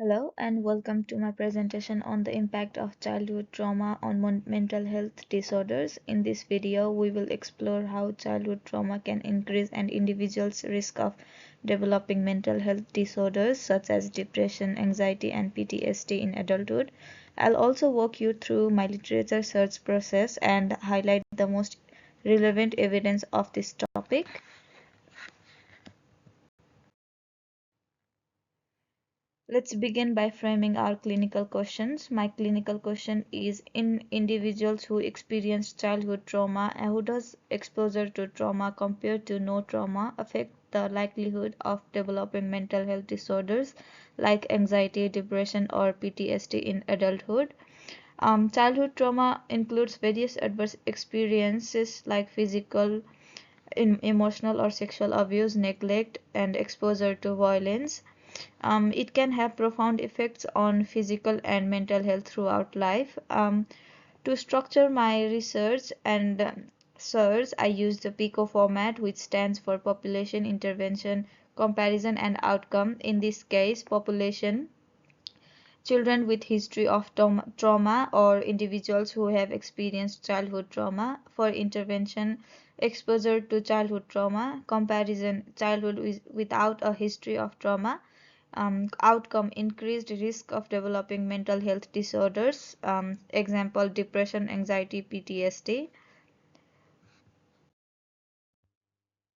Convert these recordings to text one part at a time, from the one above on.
Hello and welcome to my presentation on the impact of childhood trauma on mental health disorders. In this video, we will explore how childhood trauma can increase an individual's risk of developing mental health disorders such as depression, anxiety, and PTSD in adulthood. I'll also walk you through my literature search process and highlight the most relevant evidence of this topic. Let's begin by framing our clinical questions. My clinical question is: in individuals who experience childhood trauma, how does exposure to trauma compared to no trauma affect the likelihood of developing mental health disorders like anxiety, depression, or PTSD in adulthood? Childhood trauma includes various adverse experiences like physical, emotional, or sexual abuse, neglect, and exposure to violence. It can have profound effects on physical and mental health throughout life. To structure my research and search, I use the PICO format, which stands for Population, Intervention, Comparison, and Outcome. In this case, population, children with history of trauma or individuals who have experienced childhood trauma. For intervention, exposure to childhood trauma. Comparison, childhood without a history of trauma. Outcome, increased risk of developing mental health disorders, example depression, anxiety, PTSD.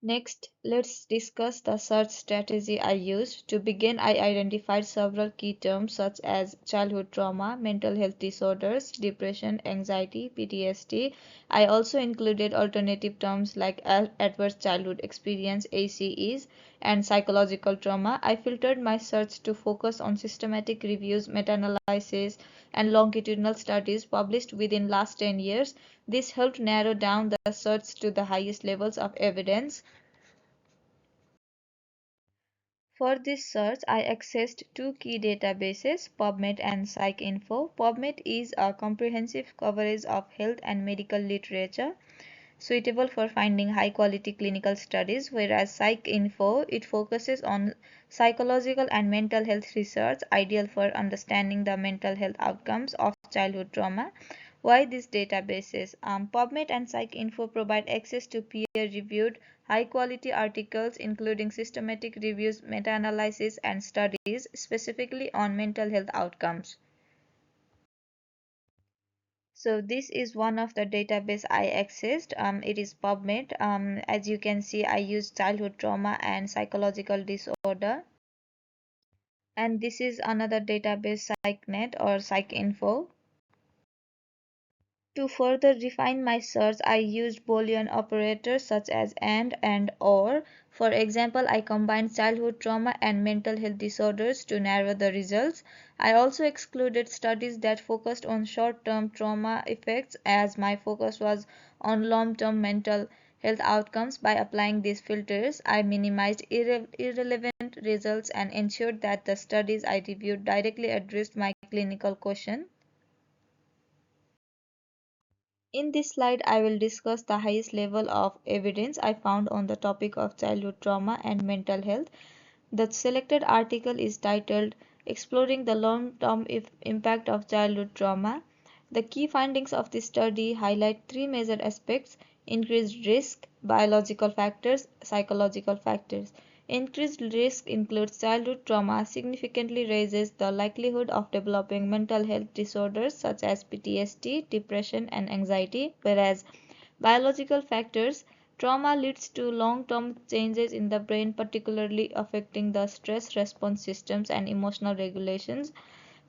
Next, let's discuss the search strategy I used. To begin, I identified several key terms such as childhood trauma, mental health disorders, depression, anxiety, PTSD. I also included alternative terms like adverse childhood experience, ACEs, and psychological trauma. I filtered my search to focus on systematic reviews, meta-analysis, and longitudinal studies published within last 10 years. This helped narrow down the search to the highest levels of evidence. For this search, I accessed two key databases, PubMed and PsycInfo. PubMed is a comprehensive coverage of health and medical literature, suitable for finding high-quality clinical studies, whereas PsycInfo, it focuses on psychological and mental health research, ideal for understanding the mental health outcomes of childhood trauma. Why these databases? PubMed and PsycInfo provide access to peer-reviewed, high-quality articles including systematic reviews, meta-analysis, and studies specifically on mental health outcomes. So this is one of the database I accessed. It is PubMed. As you can see, I use childhood trauma and psychological disorder. And this is another database, PsycNet or PsycInfo. To further refine my search, I used Boolean operators such as and or. For example, I combined childhood trauma and mental health disorders to narrow the results. I also excluded studies that focused on short-term trauma effects, as my focus was on long-term mental health outcomes. By applying these filters, I minimized irrelevant results and ensured that the studies I reviewed directly addressed my clinical question. In this slide, I will discuss the highest level of evidence I found on the topic of childhood trauma and mental health. The selected article is titled Exploring the Long-Term Impact of Childhood Trauma. The key findings of this study highlight three major aspects: increased risk, biological factors, psychological factors. Increased risk includes childhood trauma significantly raises the likelihood of developing mental health disorders such as PTSD, depression, and anxiety, whereas biological factors, trauma leads to long-term changes in the brain, particularly affecting the stress response systems and emotional regulations.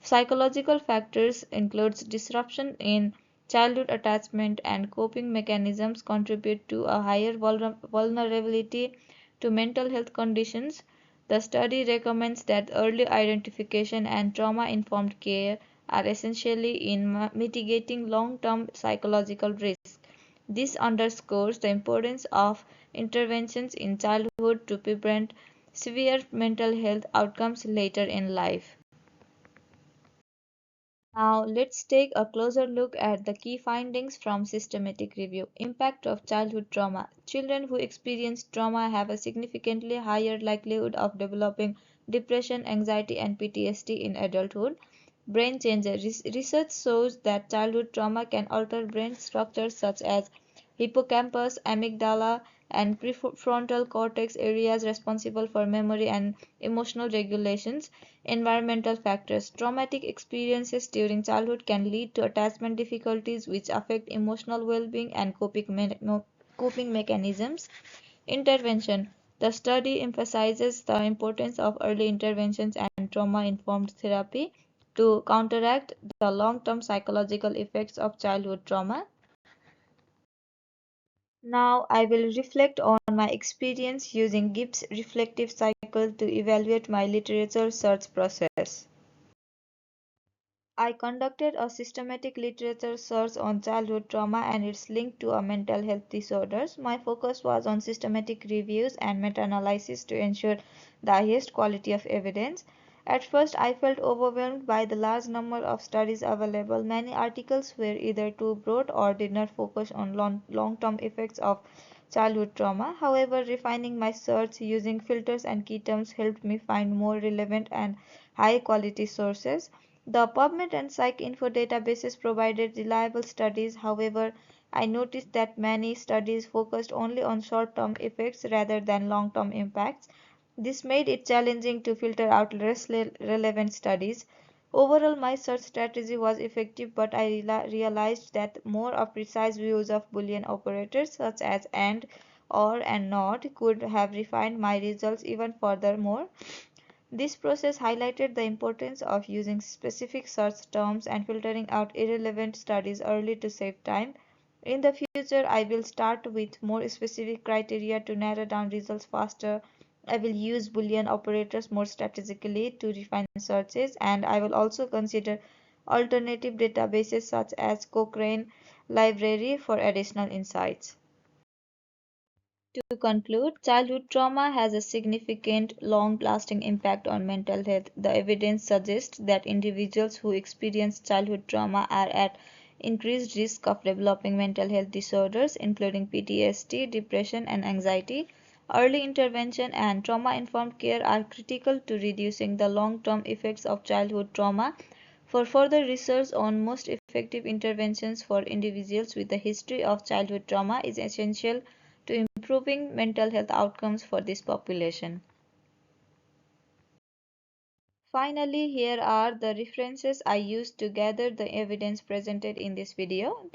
Psychological factors includes disruption in childhood attachment and coping mechanisms contribute to a higher vulnerability to mental health conditions. The study recommends that early identification and trauma-informed care are essentially in mitigating long-term psychological risk. This underscores the importance of interventions in childhood to prevent severe mental health outcomes later in life. Now, let's take a closer look at the key findings from systematic review. Impact of childhood trauma. Children who experience trauma have a significantly higher likelihood of developing depression, anxiety, and PTSD in adulthood. Brain changes. Research shows that childhood trauma can alter brain structures such as hippocampus, amygdala, and prefrontal cortex areas responsible for memory and emotional regulations. Environmental factors. Traumatic experiences during childhood can lead to attachment difficulties, which affect emotional well being and coping mechanisms. Intervention. The study emphasizes the importance of early interventions and trauma informed therapy to counteract the long term psychological effects of childhood trauma. Now, I will reflect on my experience using Gibbs reflective cycle to evaluate my literature search process. I conducted a systematic literature search on childhood trauma and its link to a mental health disorders. My focus was on systematic reviews and meta-analysis to ensure the highest quality of evidence. At first, I felt overwhelmed by the large number of studies available. Many articles were either too broad or did not focus on long-term effects of childhood trauma. However, refining my search using filters and key terms helped me find more relevant and high-quality sources. The PubMed and PsycInfo databases provided reliable studies. However, I noticed that many studies focused only on short-term effects rather than long-term impacts. This made it challenging to filter out less relevant studies. Overall, my search strategy was effective, but I realized that more of precise views of Boolean operators such as AND, OR, and NOT could have refined my results even furthermore. This process highlighted the importance of using specific search terms and filtering out irrelevant studies early to save time. In the future, I will start with more specific criteria to narrow down results faster. I will use Boolean operators more strategically to refine searches, and I will also consider alternative databases such as Cochrane Library for additional insights. To conclude, childhood trauma has a significant, long lasting impact on mental health. The evidence suggests that individuals who experience childhood trauma are at increased risk of developing mental health disorders, including PTSD, depression, and anxiety. Early intervention and trauma informed care are critical to reducing the long term effects of childhood trauma. For further research on most effective interventions for individuals with a history of childhood trauma is essential to improving mental health outcomes for this population. Finally, here are the references I used to gather the evidence presented in this video.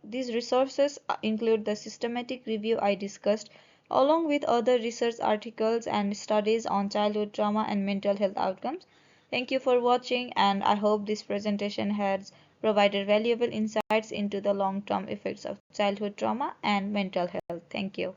These resources include the systematic review I discussed, along with other research articles and studies on childhood trauma and mental health outcomes. Thank you for watching, and I hope this presentation has provided valuable insights into the long-term effects of childhood trauma and mental health. Thank you.